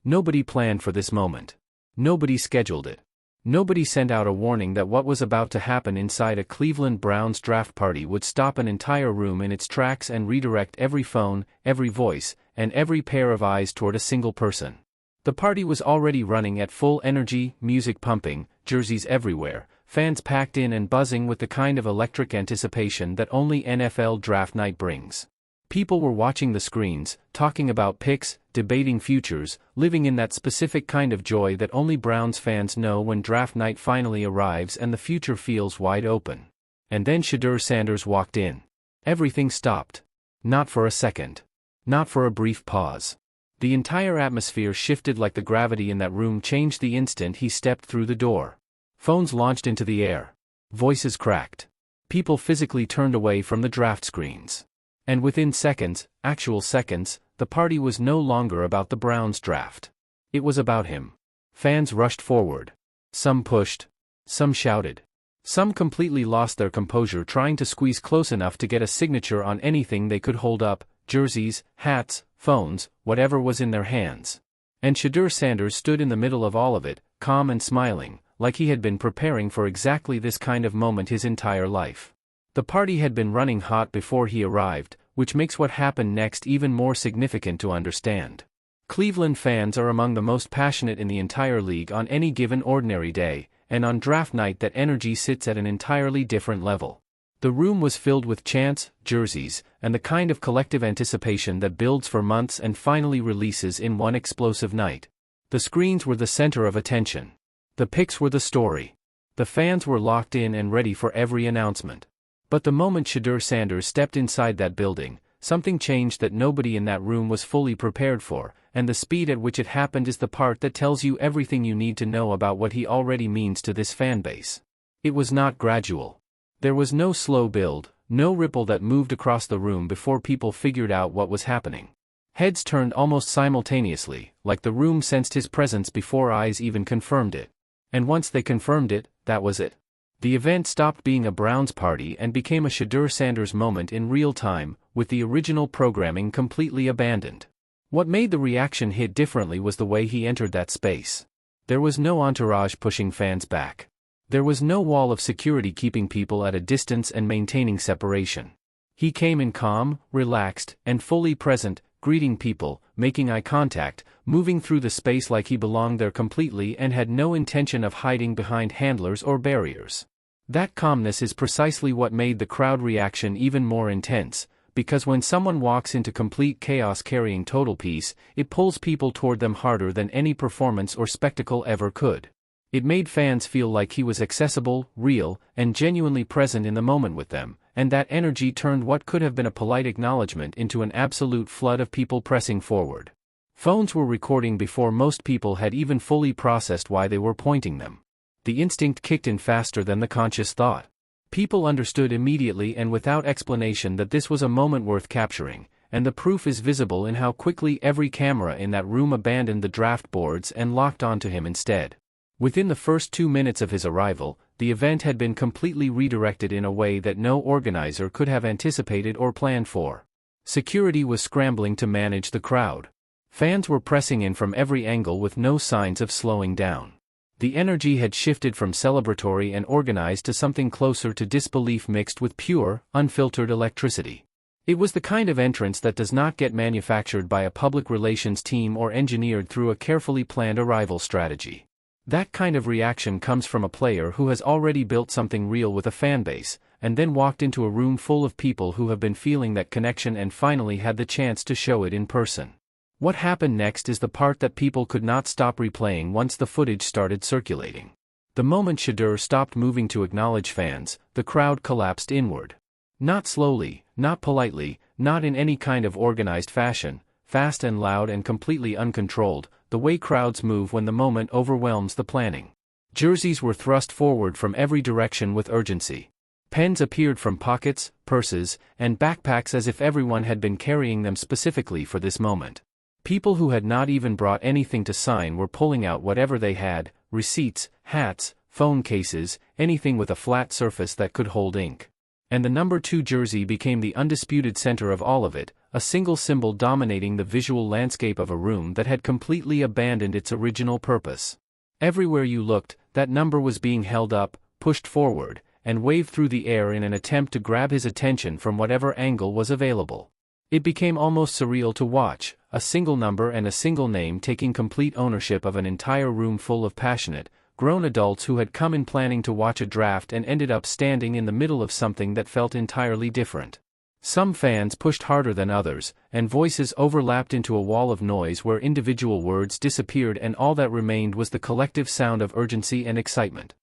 Nobody planned for this moment. Nobody scheduled it. Nobody sent out a warning that what was about to happen inside a Cleveland Browns draft party would stop an entire room in its tracks and redirect every phone, every voice, and every pair of eyes toward a single person. The party was already running at full energy, music pumping, jerseys everywhere, fans packed in and buzzing with the kind of electric anticipation that only NFL draft night brings. People were watching the screens, talking about picks, debating futures, living in that specific kind of joy that only Browns fans know when draft night finally arrives and the future feels wide open. And then Shedeur Sanders walked in. Everything stopped. Not for a second. Not for a brief pause. The entire atmosphere shifted like the gravity in that room changed the instant he stepped through the door. Phones launched into the air. Voices cracked. People physically turned away from the draft screens. And within seconds, actual seconds, the party was no longer about the Browns draft. It was about him. Fans rushed forward. Some pushed. Some shouted. Some completely lost their composure trying to squeeze close enough to get a signature on anything they could hold up, jerseys, hats, phones, whatever was in their hands. And Shedeur Sanders stood in the middle of all of it, calm and smiling, like he had been preparing for exactly this kind of moment his entire life. The party had been running hot before he arrived, which makes what happened next even more significant to understand. Cleveland fans are among the most passionate in the entire league on any given ordinary day, and on draft night that energy sits at an entirely different level. The room was filled with chants, jerseys, and the kind of collective anticipation that builds for months and finally releases in one explosive night. The screens were the center of attention. The picks were the story. The fans were locked in and ready for every announcement. But the moment Shedeur Sanders stepped inside that building, something changed that nobody in that room was fully prepared for, and the speed at which it happened is the part that tells you everything you need to know about what he already means to this fanbase. It was not gradual. There was no slow build, no ripple that moved across the room before people figured out what was happening. Heads turned almost simultaneously, like the room sensed his presence before eyes even confirmed it. And once they confirmed it, that was it. The event stopped being a Browns party and became a Shedeur Sanders moment in real time, with the original programming completely abandoned. What made the reaction hit differently was the way he entered that space. There was no entourage pushing fans back. There was no wall of security keeping people at a distance and maintaining separation. He came in calm, relaxed, and fully present, greeting people, making eye contact, moving through the space like he belonged there completely and had no intention of hiding behind handlers or barriers. That calmness is precisely what made the crowd reaction even more intense, because when someone walks into complete chaos carrying total peace, it pulls people toward them harder than any performance or spectacle ever could. It made fans feel like he was accessible, real, and genuinely present in the moment with them, and that energy turned what could have been a polite acknowledgement into an absolute flood of people pressing forward. Phones were recording before most people had even fully processed why they were pointing them. The instinct kicked in faster than the conscious thought. People understood immediately and without explanation that this was a moment worth capturing, and the proof is visible in how quickly every camera in that room abandoned the draft boards and locked onto him instead. Within the first 2 minutes of his arrival, the event had been completely redirected in a way that no organizer could have anticipated or planned for. Security was scrambling to manage the crowd. Fans were pressing in from every angle with no signs of slowing down. The energy had shifted from celebratory and organized to something closer to disbelief mixed with pure, unfiltered electricity. It was the kind of entrance that does not get manufactured by a public relations team or engineered through a carefully planned arrival strategy. That kind of reaction comes from a player who has already built something real with a fanbase, and then walked into a room full of people who have been feeling that connection and finally had the chance to show it in person. What happened next is the part that people could not stop replaying once the footage started circulating. The moment Shedeur stopped moving to acknowledge fans, the crowd collapsed inward. Not slowly, not politely, not in any kind of organized fashion, fast and loud and completely uncontrolled, the way crowds move when the moment overwhelms the planning. Jerseys were thrust forward from every direction with urgency. Pens appeared from pockets, purses, and backpacks as if everyone had been carrying them specifically for this moment. People who had not even brought anything to sign were pulling out whatever they had, receipts, hats, phone cases, anything with a flat surface that could hold ink. And the number 2 jersey became the undisputed center of all of it, a single symbol dominating the visual landscape of a room that had completely abandoned its original purpose. Everywhere you looked, that number was being held up, pushed forward, and waved through the air in an attempt to grab his attention from whatever angle was available. It became almost surreal to watch, a single number and a single name taking complete ownership of an entire room full of passionate, grown adults who had come in planning to watch a draft and ended up standing in the middle of something that felt entirely different. Some fans pushed harder than others, and voices overlapped into a wall of noise where individual words disappeared and all that remained was the collective sound of urgency and excitement.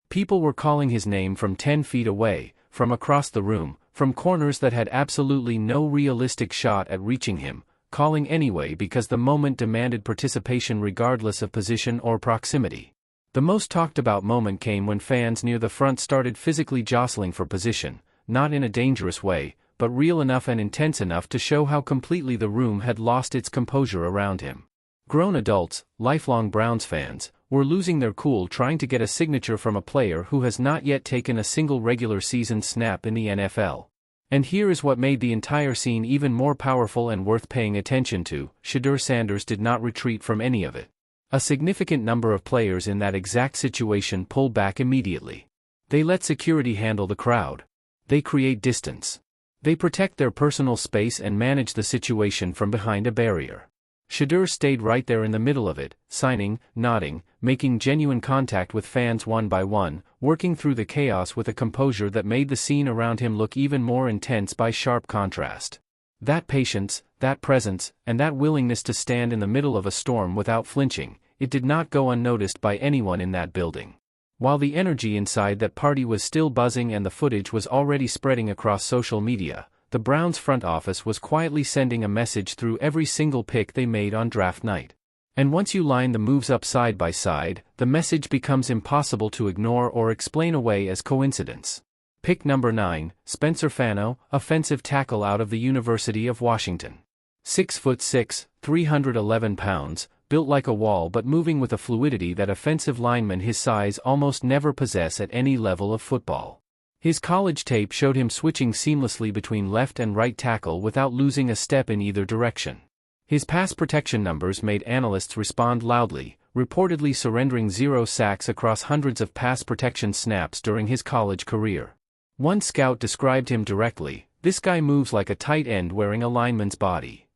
People were calling his name from 10 feet away, from across the room, from corners that had absolutely no realistic shot at reaching him, calling anyway because the moment demanded participation regardless of position or proximity. The most talked about moment came when fans near the front started physically jostling for position, not in a dangerous way, but real enough and intense enough to show how completely the room had lost its composure around him. Grown adults, lifelong Browns fans, were losing their cool trying to get a signature from a player who has not yet taken a single regular season snap in the NFL. And here is what made the entire scene even more powerful and worth paying attention to: Shedeur Sanders did not retreat from any of it. A significant number of players in that exact situation pulled back immediately. They let security handle the crowd. They create distance. They protect their personal space and manage the situation from behind a barrier. Shedeur stayed right there in the middle of it, signing, nodding, making genuine contact with fans one by one, working through the chaos with a composure that made the scene around him look even more intense by sharp contrast. That patience, that presence, and that willingness to stand in the middle of a storm without flinching, it did not go unnoticed by anyone in that building. While the energy inside that party was still buzzing and the footage was already spreading across social media, the Browns front office was quietly sending a message through every single pick they made on draft night. And once you line the moves up side by side, the message becomes impossible to ignore or explain away as coincidence. Pick number 9, Spencer Fano, offensive tackle out of the University of Washington. 6'6", 311 pounds, built like a wall but moving with a fluidity that offensive linemen his size almost never possess at any level of football. His college tape showed him switching seamlessly between left and right tackle without losing a step in either direction. His pass protection numbers made analysts respond loudly, reportedly surrendering 0 sacks across hundreds of pass protection snaps during his college career. One scout described him directly: "This guy moves like a tight end wearing a lineman's body."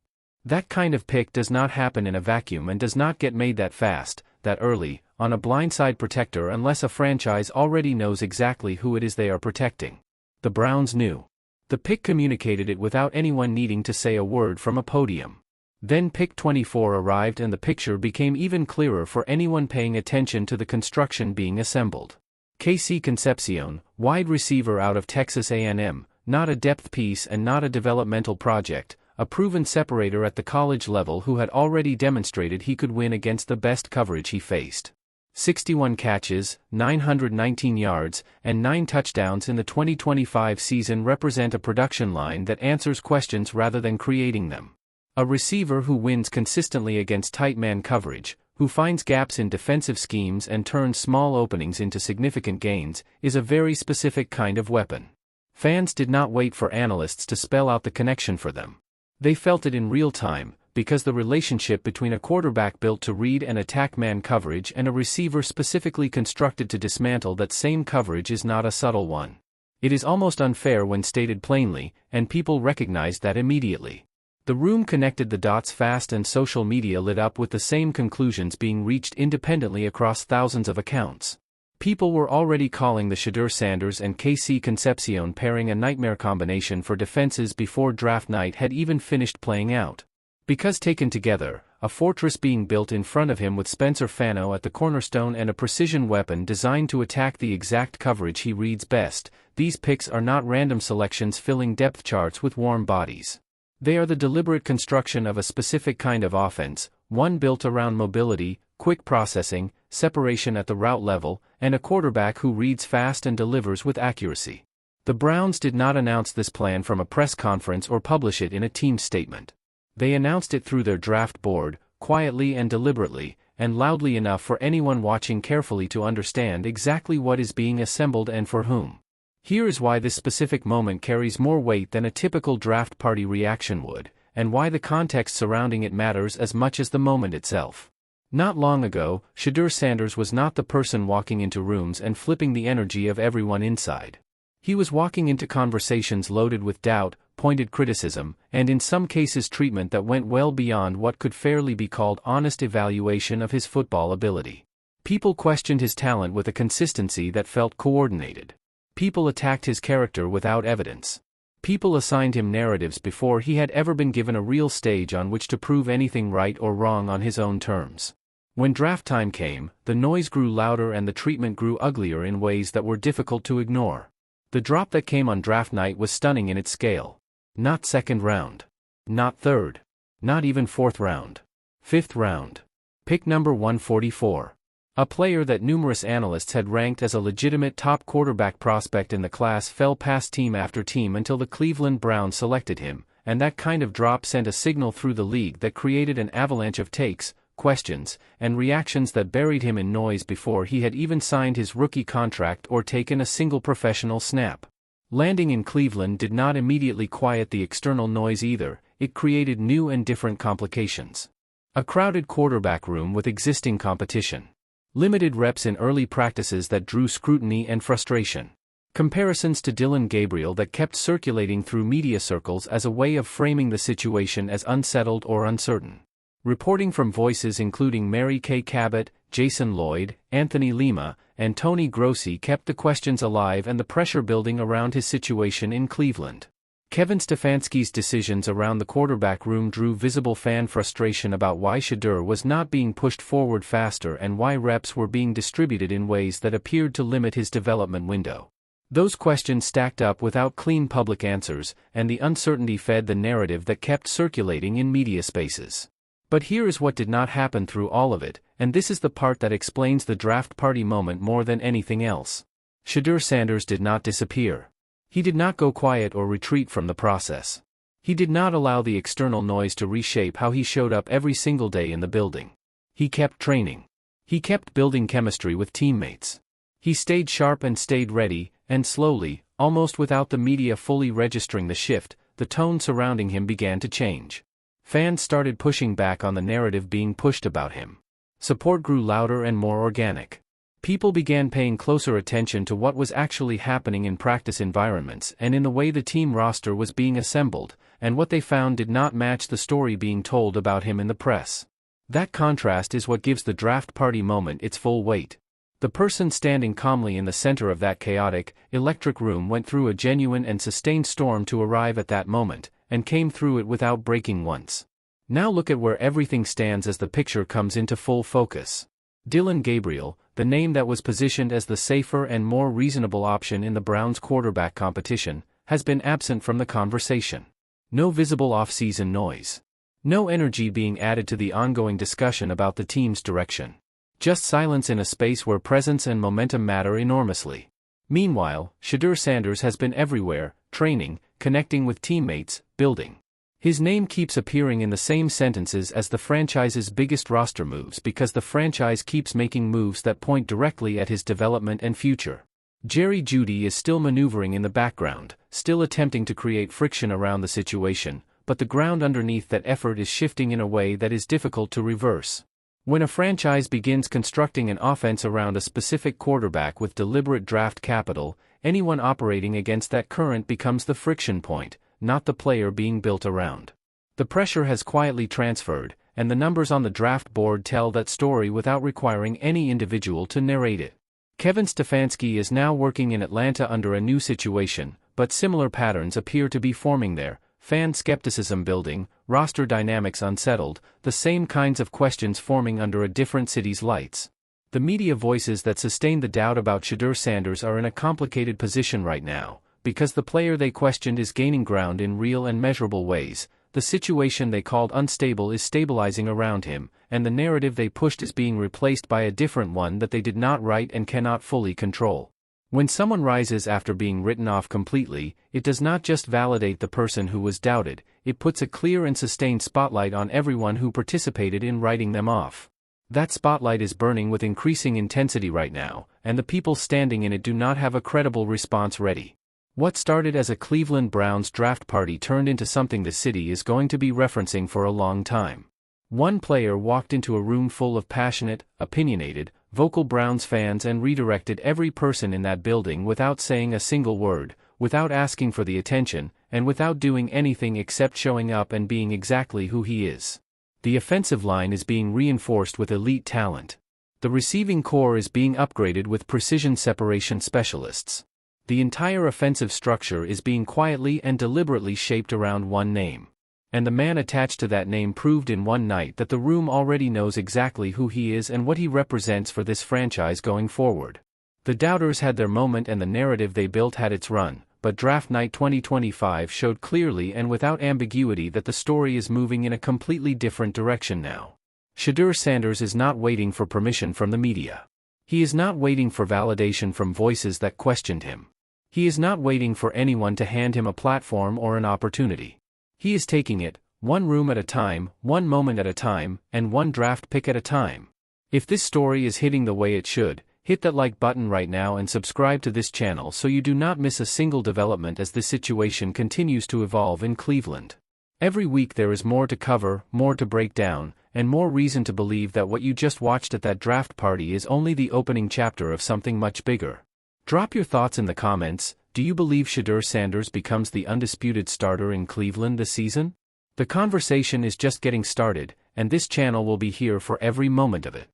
That kind of pick does not happen in a vacuum and does not get made that fast, that early, on a blindside protector unless a franchise already knows exactly who it is they are protecting. The Browns knew. The pick communicated it without anyone needing to say a word from a podium. Then pick 24 arrived and the picture became even clearer for anyone paying attention to the construction being assembled. Concepcion, wide receiver out of Texas A&M, not a depth piece and not a developmental project, a proven separator at the college level who had already demonstrated he could win against the best coverage he faced. 61 catches, 919 yards, and 9 touchdowns in the 2025 season represent a production line that answers questions rather than creating them. A receiver who wins consistently against tight man coverage, who finds gaps in defensive schemes and turns small openings into significant gains, is a very specific kind of weapon. Fans did not wait for analysts to spell out the connection for them. They felt it in real time, because the relationship between a quarterback built to read and attack man coverage and a receiver specifically constructed to dismantle that same coverage is not a subtle one. It is almost unfair when stated plainly, and people recognized that immediately. The room connected the dots fast and social media lit up with the same conclusions being reached independently across thousands of accounts. People were already calling the Shedeur Sanders and Concepcion pairing a nightmare combination for defenses before draft night had even finished playing out. Because taken together, a fortress being built in front of him with Spencer Fano at the cornerstone and a precision weapon designed to attack the exact coverage he reads best, these picks are not random selections filling depth charts with warm bodies. They are the deliberate construction of a specific kind of offense, one built around mobility, quick processing, separation at the route level, and a quarterback who reads fast and delivers with accuracy. The Browns did not announce this plan from a press conference or publish it in a team statement. They announced it through their draft board, quietly and deliberately, and loudly enough for anyone watching carefully to understand exactly what is being assembled and for whom. Here is why this specific moment carries more weight than a typical draft party reaction would, and why the context surrounding it matters as much as the moment itself. Not long ago, Shedeur Sanders was not the person walking into rooms and flipping the energy of everyone inside. He was walking into conversations loaded with doubt, pointed criticism, and in some cases treatment that went well beyond what could fairly be called honest evaluation of his football ability. People questioned his talent with a consistency that felt coordinated. People attacked his character without evidence. People assigned him narratives before he had ever been given a real stage on which to prove anything right or wrong on his own terms. When draft time came, the noise grew louder and the treatment grew uglier in ways that were difficult to ignore. The drop that came on draft night was stunning in its scale. Not second round. Not third. Not even fourth round. Fifth round. Pick number 144. A player that numerous analysts had ranked as a legitimate top quarterback prospect in the class fell past team after team until the Cleveland Browns selected him, and that kind of drop sent a signal through the league that created an avalanche of takes, questions, and reactions that buried him in noise before he had even signed his rookie contract or taken a single professional snap. Landing in Cleveland did not immediately quiet the external noise either, it created new and different complications. A crowded quarterback room with existing competition. Limited reps in early practices that drew scrutiny and frustration. Comparisons to Dillon Gabriel that kept circulating through media circles as a way of framing the situation as unsettled or uncertain. Reporting from voices including Mary Kay Cabot, Jason Lloyd, Anthony Lima, and Tony Grossi kept the questions alive and the pressure building around his situation in Cleveland. Kevin Stefanski's decisions around the quarterback room drew visible fan frustration about why Shedeur was not being pushed forward faster and why reps were being distributed in ways that appeared to limit his development window. Those questions stacked up without clean public answers, and the uncertainty fed the narrative that kept circulating in media spaces. But here is what did not happen through all of it, and this is the part that explains the draft party moment more than anything else. Shedeur Sanders did not disappear. He did not go quiet or retreat from the process. He did not allow the external noise to reshape how he showed up every single day in the building. He kept training. He kept building chemistry with teammates. He stayed sharp and stayed ready, and slowly, almost without the media fully registering the shift, the tone surrounding him began to change. Fans started pushing back on the narrative being pushed about him. Support grew louder and more organic. People began paying closer attention to what was actually happening in practice environments and in the way the team roster was being assembled, and what they found did not match the story being told about him in the press. That contrast is what gives the draft party moment its full weight. The person standing calmly in the center of that chaotic, electric room went through a genuine and sustained storm to arrive at that moment, and came through it without breaking once. Now look at where everything stands as the picture comes into full focus. Dillon Gabriel, the name that was positioned as the safer and more reasonable option in the Browns' quarterback competition, has been absent from the conversation. No visible off-season noise. No energy being added to the ongoing discussion about the team's direction. Just silence in a space where presence and momentum matter enormously. Meanwhile, Shedeur Sanders has been everywhere, training, connecting with teammates, building. His name keeps appearing in the same sentences as the franchise's biggest roster moves because the franchise keeps making moves that point directly at his development and future. Jerry Jeudy is still maneuvering in the background, still attempting to create friction around the situation, but the ground underneath that effort is shifting in a way that is difficult to reverse. When a franchise begins constructing an offense around a specific quarterback with deliberate draft capital, anyone operating against that current becomes the friction point, not the player being built around. The pressure has quietly transferred, and the numbers on the draft board tell that story without requiring any individual to narrate it. Kevin Stefanski is now working in Atlanta under a new situation, but similar patterns appear to be forming there. Fan skepticism building, roster dynamics unsettled, the same kinds of questions forming under a different city's lights. The media voices that sustain the doubt about Shedeur Sanders are in a complicated position right now, because the player they questioned is gaining ground in real and measurable ways, the situation they called unstable is stabilizing around him, and the narrative they pushed is being replaced by a different one that they did not write and cannot fully control. When someone rises after being written off completely, it does not just validate the person who was doubted, it puts a clear and sustained spotlight on everyone who participated in writing them off. That spotlight is burning with increasing intensity right now, and the people standing in it do not have a credible response ready. What started as a Cleveland Browns draft party turned into something the city is going to be referencing for a long time. One player walked into a room full of passionate, opinionated, vocal Browns fans and redirected every person in that building without saying a single word, without asking for the attention, and without doing anything except showing up and being exactly who he is. The offensive line is being reinforced with elite talent. The receiving core is being upgraded with precision separation specialists. The entire offensive structure is being quietly and deliberately shaped around one name. And the man attached to that name proved in one night that the room already knows exactly who he is and what he represents for this franchise going forward. The doubters had their moment and the narrative they built had its run, but Draft Night 2025 showed clearly and without ambiguity that the story is moving in a completely different direction now. Shedeur Sanders is not waiting for permission from the media. He is not waiting for validation from voices that questioned him. He is not waiting for anyone to hand him a platform or an opportunity. He is taking it, one room at a time, one moment at a time, and one draft pick at a time. If this story is hitting the way it should, hit that like button right now and subscribe to this channel so you do not miss a single development as this situation continues to evolve in Cleveland. Every week there is more to cover, more to break down, and more reason to believe that what you just watched at that draft party is only the opening chapter of something much bigger. Drop your thoughts in the comments. Do you believe Shedeur Sanders becomes the undisputed starter in Cleveland this season? The conversation is just getting started, and this channel will be here for every moment of it.